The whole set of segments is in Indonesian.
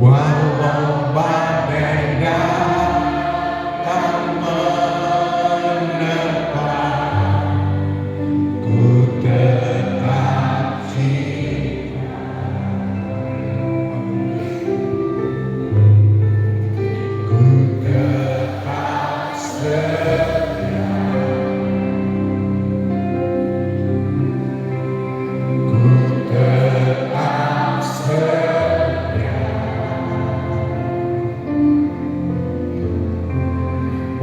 Walau badai datang menerpa, ku tetap cinta. Ku tetap setia. Ku tetap setia.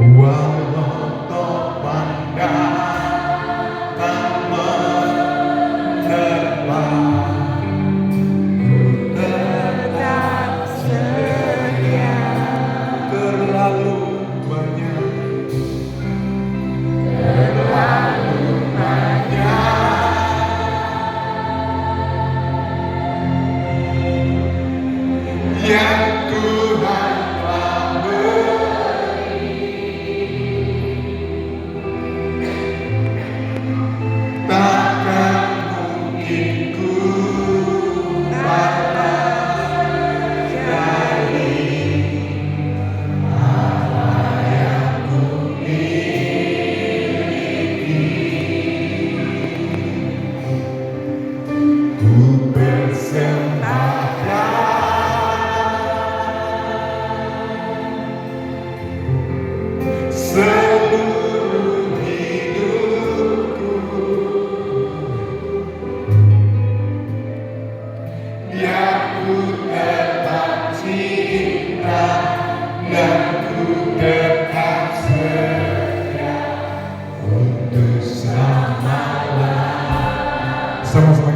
Walau topan datang menerpa, ku tetap setia. Terlalu banyak yang Tuhan telah beri, takkan mungkin ku balas dari apa yang ku miliki. Ku persembahkan seluruh hidupku, biar ku tetap cinta dan ku tetap setia untuk selama-lamanya. Sama-sama.